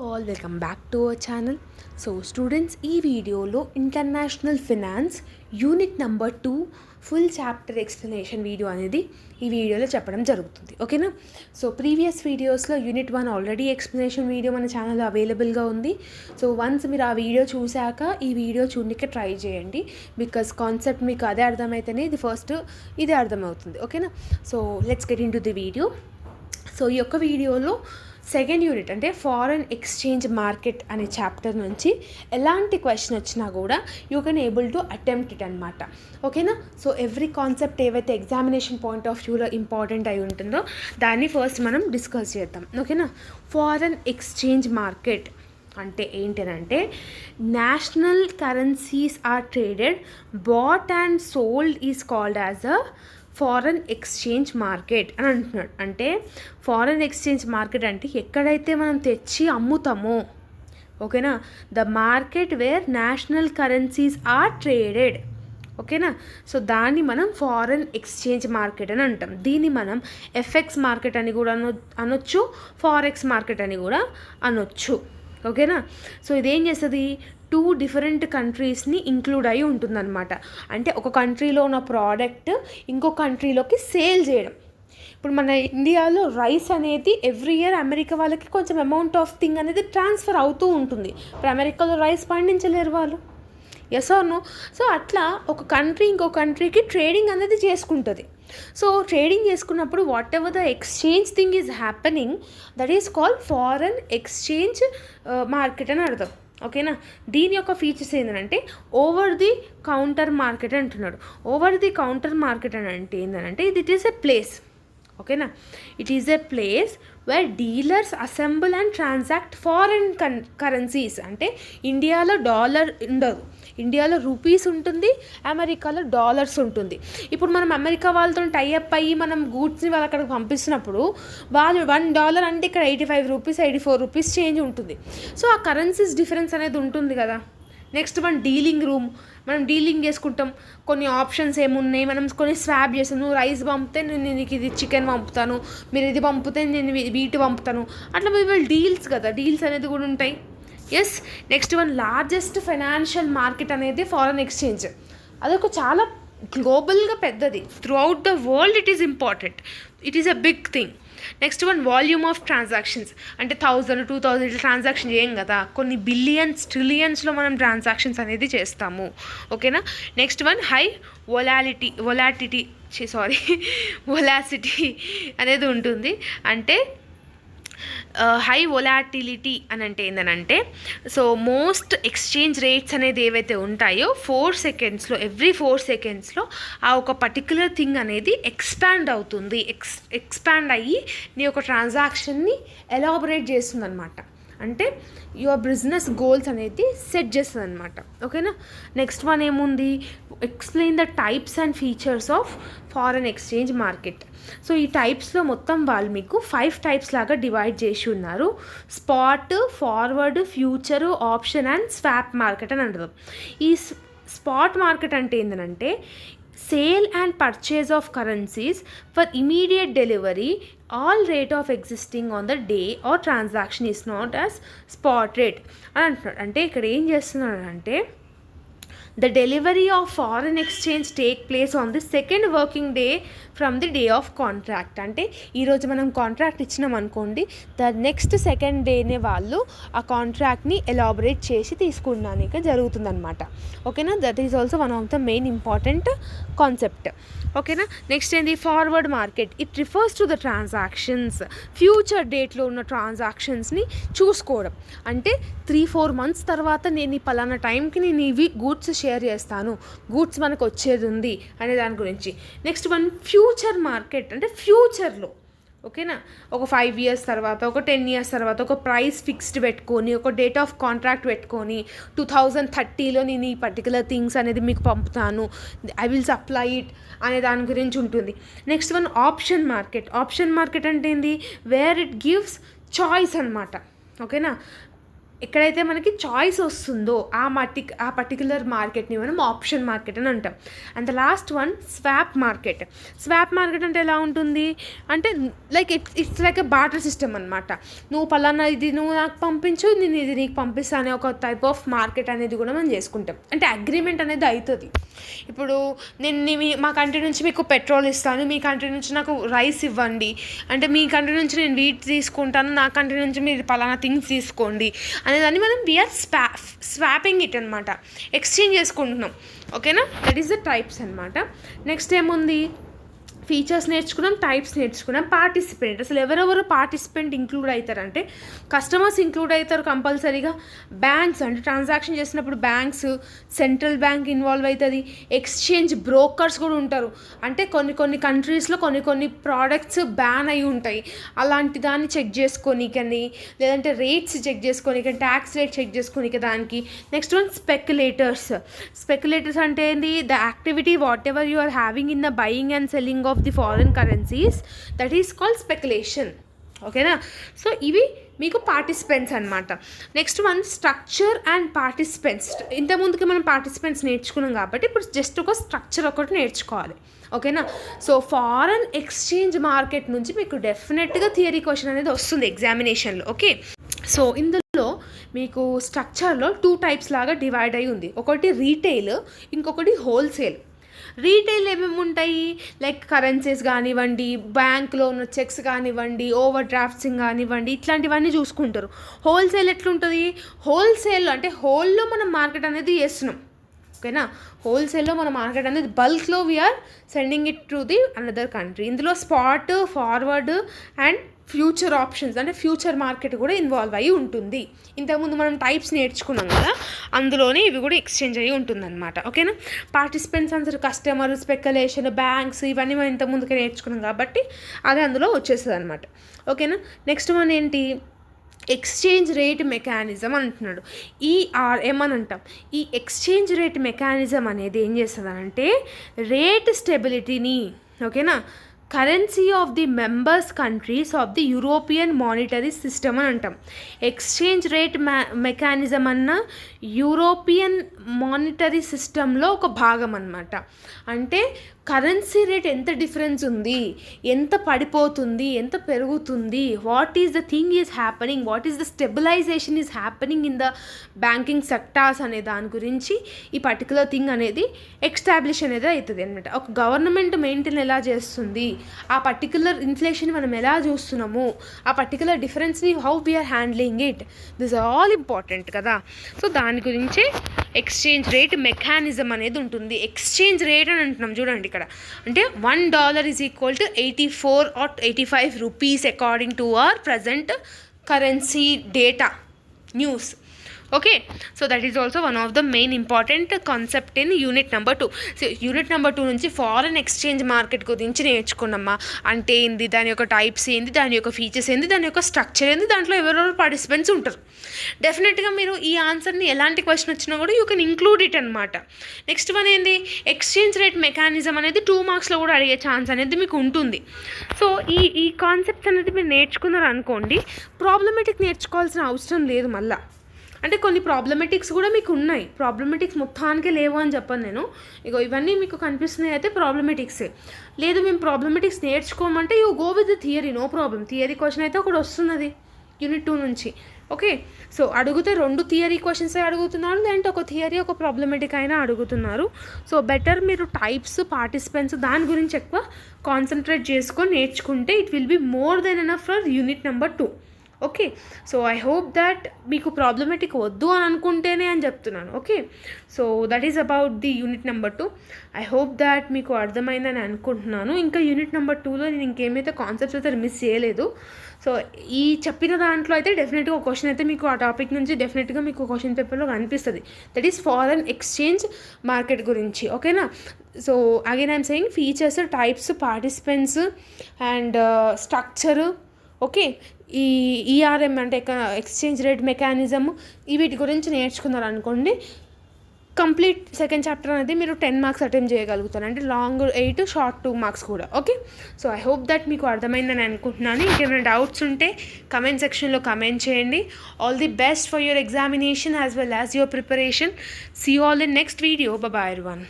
All welcome back to our channel. So students, ఈ వీడియోలో international finance unit number 2 full chapter explanation video అనేది ఈ వీడియోలో చెప్పడం జరుగుతుంది. ఓకేనా? సో ప్రీవియస్ వీడియోస్లో యూనిట్ 1 ఆల్రెడీ ఎక్స్ప్లెనేషన్ వీడియో మన ఛానల్లో అవైలబుల్గా ఉంది. సో వన్స్ మీరు ఆ వీడియో చూశాక ఈ వీడియో చూడడానికి ట్రై చేయండి. బికాస్ కాన్సెప్ట్ మీకు అదే అర్థమైతేనే ఇదే అర్థమవుతుంది. ఓకేనా? So let's get in to the video. So ఈ యొక్క వీడియోలో సెకండ్ యూనిట్ అంటే ఫారెన్ ఎక్స్చేంజ్ మార్కెట్ అనే చాప్టర్ నుంచి ఎలాంటి క్వశ్చన్ వచ్చినా కూడా you can able to attempt it అనమాట. ఓకేనా? సో ఎవ్రీ కాన్సెప్ట్ ఏవైతే ఎగ్జామినేషన్ పాయింట్ ఆఫ్ వ్యూలో ఇంపార్టెంట్ అయి ఉంటుందో దాన్ని ఫస్ట్ మనం డిస్కస్ చేద్దాం. ఓకేనా? ఫారెన్ ఎక్స్చేంజ్ మార్కెట్ అంటే ఏంటంటే national currencies are traded, bought and sold is called as a foreign exchange market అని అంటున్నాడు. అంటే ఫారెన్ ఎక్స్చేంజ్ మార్కెట్ అంటే ఎక్కడైతే మనం తెచ్చి అమ్ముతామో, ఓకేనా, the market where national currencies are traded. ఓకేనా? సో దాన్ని మనం ఫారెన్ ఎక్స్చేంజ్ మార్కెట్ అని అంటాం. దీన్ని మనం ఎఫ్ఎక్స్ మార్కెట్ అని కూడా అనొచ్చు, ఫారెక్స్ మార్కెట్ అని కూడా అనొచ్చు. ఓకేనా? సో ఇదేం చేస్తుంది, 2 డిఫరెంట్ కంట్రీస్ని ఇంక్లూడ్ అయి ఉంటుందన్నమాట. అంటే ఒక కంట్రీలో ఉన్న ప్రోడక్ట్ ఇంకో కంట్రీలోకి సేల్ చేయడం. ఇప్పుడు మన ఇండియాలో రైస్ అనేది ఎవ్రీ ఇయర్ అమెరికా వాళ్ళకి కొంచెం అమౌంట్ ఆఫ్ థింగ్ అనేది ట్రాన్స్ఫర్ అవుతూ ఉంటుంది. ఇప్పుడు అమెరికాలో రైస్ పండించలేరు వాళ్ళు, ఎస్ ఆర్ నో? సో అట్లా ఒక కంట్రీ ఇంకో కంట్రీకి ట్రేడింగ్ అనేది చేసుకుంటుంది. సో ట్రేడింగ్ చేసుకున్నప్పుడు what ever the exchange thing is happening, that is called foreign exchange market అని అర్థం. ఓకేనా? దీని యొక్క ఫీచర్స్ ఏంటంటే ఓవర్ ది కౌంటర్ మార్కెట్ అంటున్నాడు. ఓవర్ ది కౌంటర్ మార్కెట్ అని అంటే ఏంటంటే ఇట్ ఈస్ ఎ ప్లేస్. ఓకేనా? It is a place where dealers assemble and transact foreign currencies. అంటే ఇండియాలో డాలర్ ఉండదు, ఇండియాలో రూపీస్ ఉంటుంది, అమెరికాలో డాలర్స్ ఉంటుంది. ఇప్పుడు మనం అమెరికా వాళ్ళతో టైఅప్ అయ్యి మనం గూడ్స్ని వాళ్ళ అక్కడికి పంపిస్తున్నప్పుడు వాళ్ళు $1 అంటే ఇక్కడ 85 రూపీస్ 84 రూపీస్ చేంజ్ ఉంటుంది. సో ఆ కరెన్సీస్ డిఫరెన్స్ అనేది ఉంటుంది కదా. నెక్స్ట్ డీలింగ్ రూమ్, మనం డీలింగ్ చేసుకుంటాం. కొన్ని ఆప్షన్స్ ఏమున్నాయి, మనం కొన్ని స్వాప్ చేస్తాం. నువ్వు రైస్ పంపితే నేను నీకు ఇది చికెన్ పంపుతాను, మీరు ఇది పంపితే నేను వీటి పంపుతాను. అట్లా వీళ్ళు డీల్స్ కదా, డీల్స్ అనేది కూడా ఉంటాయి. Yes. Next largest financial market అనేది ఫారెన్ ఎక్స్చేంజ్. అదొక చాలా గ్లోబల్గా పెద్దది. Throughout the world it is important, it is a big thing. Next volume of transactions. అంటే 1000 2000 ఇట్లా ట్రాన్సాక్షన్ చేయం కదా, కొన్ని బిలియన్స్ ట్రిలియన్స్లో మనం ట్రాన్సాక్షన్స్ అనేది చేస్తాము. ఓకేనా? నెక్స్ట్ హై వొలాసిటీ అనేది ఉంటుంది. అంటే హై వొలాటిలిటీ అని అంటే ఏంటంటే, సో మోస్ట్ ఎక్స్చేంజ్ రేట్స్ అనేది ఏవైతే ఉంటాయో 4 సెకండ్స్లో, ఎవ్రీ 4 సెకండ్స్లో ఆ ఒక పర్టిక్యులర్ థింగ్ అనేది ఎక్స్పాండ్ అవుతుంది. ఎక్స్పాండ్ అయ్యి నీ యొక్క ట్రాన్సాక్షన్ని ఎలాబొరేట్ చేస్తుంది అనమాట. అంటే యువర్ బిజినెస్ గోల్స్ అనేది సెట్ చేస్తుంది అనమాట. ఓకేనా? నెక్స్ట్ ఏముంది, explain the types and features of foreign exchange market. So ఈ టైప్స్లో మొత్తం వాళ్ళు మీకు 5 టైప్స్ లాగా డివైడ్ చేసి ఉన్నారు. Spot, forward, future, option and swap market అని అంటారు. ఈ స్పాట్ మార్కెట్ అంటే ఏంటంటే sale and purchase of currencies for immediate delivery, all rate of existing on the day or transaction is not as spot rate అని అంటున్నాడు. అంటే ఇక్కడ ఏం చేస్తున్నాడు అంటే the delivery of foreign exchange take place on the second working day from the day of contract. అంటే ఈరోజు మనం కాంట్రాక్ట్ ఇచ్చినాం అనుకోండి, ద నెక్స్ట్ సెకండ్ డేనే వాళ్ళు ఆ కాంట్రాక్ట్ని ఎలాబొరేట్ చేసి తీసుకున్నాక జరుగుతుందన్నమాట. ఓకేనా? That is also one of the main important concept. ఓకేనా? నెక్స్ట్ ఏంటి, forward market. It refers to the transactions, future డేట్లో ఉన్న ట్రాన్సాక్షన్స్ని చూసుకోవడం. అంటే 3-4 మంత్స్ తర్వాత నేను ఈ పలానా టైంకి నేను ఇవి గూడ్స్ షేర్ చేస్తాను, గూడ్స్ మనకు వచ్చేది ఉంది అనే దాని గురించి. నెక్స్ట్ ఫ్యూచర్ మార్కెట్ అంటే ఫ్యూచర్లో, ఓకేనా, ఒక 5 ఇయర్స్ తర్వాత, ఒక 10 ఇయర్స్ తర్వాత ఒక ప్రైస్ ఫిక్స్డ్ పెట్టుకొని, ఒక డేట్ ఆఫ్ కాంట్రాక్ట్ పెట్టుకొని 2030లో నేను ఈ పర్టికులర్ థింగ్స్ అనేది మీకు పంపుతాను, ఐ విల్ సప్లై ఇట్ అనే దాని గురించి ఉంటుంది. Next option market. Option market అంటే ఏంది, వేర్ ఇట్ గివ్స్ చాయిస్ అనమాట. ఓకేనా? ఎక్కడైతే మనకి చాయిస్ వస్తుందో ఆ పర్టికులర్ మార్కెట్ని మనం ఆప్షన్ మార్కెట్ అని అంటాం. And the last one swap market. Swap market అంటే ఎలా ఉంటుంది అంటే like it's like a barter system అనమాట. నువ్వు పలానా ఇది నువ్వు నాకు పంపించు, నేను ఇది నీకు పంపిస్తాను అనే ఒక టైప్ ఆఫ్ మార్కెట్ అనేది కూడా మనం చేసుకుంటాం. అంటే అగ్రిమెంట్ అనేది అవుతుంది. ఇప్పుడు నేను మా కంట్రీ నుంచి మీకు పెట్రోల్ ఇస్తాను, మీ కంట్రీ నుంచి నాకు రైస్ ఇవ్వండి, అంటే మీ కంట్రీ నుంచి నేను వీట్ తీసుకుంటాను, నా కంట్రీ నుంచి మీరు పలానా థింగ్స్ తీసుకోండి అనేదాన్ని మనం వీఆర్ స్వాపింగ్ ఇట్ అనమాట, ఎక్స్చేంజ్ చేసుకుంటున్నాం. ఓకేనా, దట్ ఈస్ ద టైప్స్ అనమాట. నెక్స్ట్ ఏముంది, ఫీచర్స్ నేర్చుకున్నాం, టైప్స్ నేర్చుకున్నాం. పార్టిసిపెంట్, అసలు ఎవరెవరు పార్టిసిపెంట్ ఇంక్లూడ్ అవుతారంటే కస్టమర్స్ ఇంక్లూడ్ అవుతారు కంపల్సరీగా. బ్యాంక్స్ అంటే ట్రాన్సాక్షన్ చేసినప్పుడు బ్యాంక్స్, సెంట్రల్ బ్యాంక్ ఇన్వాల్వ్ అవుతుంది. ఎక్స్చేంజ్ బ్రోకర్స్ కూడా ఉంటారు. అంటే కొన్ని కంట్రీస్లో కొన్ని ప్రోడక్ట్స్ బ్యాన్ అయి ఉంటాయి, అలాంటి దాన్ని చెక్ చేసుకోనికని, లేదంటే రేట్స్ చెక్ చేసుకోనిక, ట్యాక్స్ రేట్ చెక్ చేసుకోనిక దానికి. Next one speculators. స్పెక్యులేటర్స్ అంటే ఏంటి, the activity whatever you are having in the buying and selling of the foreign currencies, that is called speculation. ఓకేనా, సో ఇవి మీకు పార్టిసిపెంట్స్ అనమాట. Next one structure and participants. ఇంతకుముందుకి మనం participants నేర్చుకున్నాం కాబట్టి ఇప్పుడు జస్ట్ ఒక స్ట్రక్చర్ ఒకటి నేర్చుకోవాలి. ఓకేనా, సో ఫారెన్ ఎక్స్చేంజ్ మార్కెట్ నుంచి మీకు డెఫినెట్గా థియరీ క్వశ్చన్ అనేది వస్తుంది ఎగ్జామినేషన్లో. ఓకే, సో ఇందులో మీకు స్ట్రక్చర్లో 2 టైప్స్ లాగా డివైడ్ అయి ఉంది. ఒకటి రీటైల్, ఇంకొకటి హోల్సేల్. రీటైల్ ఏమేమి ఉంటాయి, లైక్ కరెన్సీస్ కానివ్వండి, బ్యాంక్లో ఉన్న చెక్స్ కానివ్వండి, ఓవర్ డ్రాఫ్ట్సింగ్ కానివ్వండి, ఇట్లాంటివన్నీ చూసుకుంటారు. హోల్సేల్ ఎట్లుంటుంది, హోల్సేల్ అంటే హోల్లో మనం మార్కెట్ అనేది చేస్తున్నాం. ఓకేనా, హోల్సేల్లో మన మార్కెట్ అనేది బల్క్లో we are sending it to the another country. ఇందులో spot, forward and future options అంటే ఫ్యూచర్ మార్కెట్ కూడా ఇన్వాల్వ్ అయ్యి ఉంటుంది. ఇంతకుముందు మనం టైప్స్ నేర్చుకున్నాం కదా, అందులోనే ఇవి కూడా ఎక్స్చేంజ్ అయ్యి ఉంటుందన్నమాట. ఓకేనా, పార్టిసిపెంట్స్ అందరూ కస్టమర్, స్పెక్యులేషన్, బ్యాంక్స్, ఇవన్నీ మనం ఇంతకుముందుకే నేర్చుకున్నాం కాబట్టి అదే అందులో వచ్చేస్తుంది అనమాట. ఓకేనా, నెక్స్ట్ వన్ ఏంటి, ఎక్స్చేంజ్ రేట్ మెకానిజం అంటున్నాడు. ఈఆర్ఎం అని అంటాం. ఈ ఎక్స్చేంజ్ రేట్ మెకానిజం అనేది ఏం చేస్తుందంటే రేట్ స్టెబిలిటీని, ఓకేనా, currency of the members countries of the European monetary system అని అంటాం. ఎక్స్చేంజ్ రేట్ మెకానిజం అన్న యూరోపియన్ మానిటరీ సిస్టంలో ఒక భాగం అన్నమాట. అంటే కరెన్సీ రేట్ ఎంత డిఫరెన్స్ ఉంది, ఎంత పడిపోతుంది, ఎంత పెరుగుతుంది, what is the thing is happening, what is the stabilization is happening in the banking sectors అనే దాని గురించి ఈ పర్టికులర్ థింగ్ అనేది ఎస్టాబ్లిష్ అనేది అవుతుంది అనమాట. ఒక గవర్నమెంట్ మెయింటైన్ ఎలా చేస్తుంది, ఆ పర్టికులర్ ఇన్ఫ్లేషన్ మనం ఎలా చూస్తున్నాము, ఆ పర్టికులర్ డిఫరెన్స్ని how we are handling it, this are all important కదా. సో దాని గురించి ఎక్స్చేంజ్ రేట్ మెకానిజం అనేది ఉంటుంది. ఎక్స్చేంజ్ రేట్ అని అంటున్నాం చూడండి ఇక్కడ, అంటే $1 is equal to 84 or 85 rupees according to our present currency data news. Okay, so that is also one of the main important concept in unit number 2. So unit number 2 నుంచి foreign exchange market గురించి నేర్చుకున్నామా, అంటే ఏంది, దాని యొక్క types ఏంది, దాని యొక్క features ఏంది, దాని యొక్క స్ట్రక్చర్ ఏంది, దాంట్లో ఎవరెవరు పార్టిసిపెంట్స్ ఉంటారు. డెఫినెట్గా మీరు ఈ ఆన్సర్ని ఎలాంటి క్వశ్చన్ వచ్చినా కూడా యూ కెన్ ఇంక్లూడ్ ఇట్ అనమాట. నెక్స్ట్ వన్ ఏంది, ఎక్స్చేంజ్ రేట్ మెకానిజం అనేది 2 మార్క్స్లో కూడా అడిగే ఛాన్స్ అనేది మీకు ఉంటుంది. సో ఈ కాన్సెప్ట్స్ అనేది మీరు నేర్చుకున్నారు అనుకోండి, ప్రాబ్లమేటిక్ నేర్చుకోవాల్సిన అవసరం లేదు మళ్ళీ. అంటే కొన్ని ప్రాబ్లమెటిక్స్ కూడా మీకు ఉన్నాయి, ప్రాబ్లమెటిక్స్ మొత్తానికే లేవు అని చెప్పను నేను. ఇగో ఇవన్నీ మీకు కనిపిస్తున్నాయి అయితే ప్రాబ్లమెటిక్సే. లేదు మేము ప్రాబ్లమెటిక్స్ నేర్చుకోమంటే you go with the theory, no problem. Theory question అయితే ఒకటి వస్తున్నది యూనిట్ 2 నుంచి. ఓకే, సో అడిగితే 2 థియరీ క్వశ్చన్స్ అడుగుతున్నారు, లేదంటే ఒక థియరీ ఒక ప్రాబ్లమెటిక్ అయినా అడుగుతున్నారు. సో బెటర్ మీరు టైప్స్, పార్టిసిపెంట్స్ దాని గురించి ఎక్కువ కాన్సన్ట్రేట్ చేసుకొని నేర్చుకుంటే it will be more than enough for unit number 2. Okay, so I hope that మీకు ప్రాబ్లమేటిక్ వద్దు అని అనుకుంటేనే అని చెప్తున్నాను. Okay, so that is about the unit number 2. I hope that మీకు అర్థమైందని అనుకుంటున్నాను. ఇంకా యూనిట్ నెంబర్ 2లో నేను ఇంకేమైతే కాన్సెప్ట్స్ అయితే మిస్ చేయలేదు. సో ఈ చెప్పిన దాంట్లో అయితే డెఫినెట్గా ఒక క్వశ్చన్ అయితే మీకు ఆ టాపిక్ నుంచి డెఫినెట్గా మీకు క్వశ్చన్ పేపర్లో కనిపిస్తుంది. That is foreign exchange market గురించి. ఓకేనా, so again I'm saying features, types, participants and structure. Okay, ఈ ఈఆర్ఎం అంటే ఎక్స్చేంజ్ రేట్ మెకానిజం, వీటి గురించి నేర్చుకున్నారు అనుకోండి, కంప్లీట్ సెకండ్ చాప్టర్ అనేది మీరు 10 మార్క్స్ అటెంప్ట్ చేయగలుగుతారు, అంటే లాంగ్ 8, షార్ట్ 2 మార్క్స్ కూడా. Okay, so I hope that మీకు అర్థమైందని అనుకుంటున్నాను. ఇంకేమైనా డౌట్స్ ఉంటే కమెంట్ సెక్షన్లో కమెంట్ చేయండి. All the best for your examination as well as your preparation. See you all in next video. Bye everyone.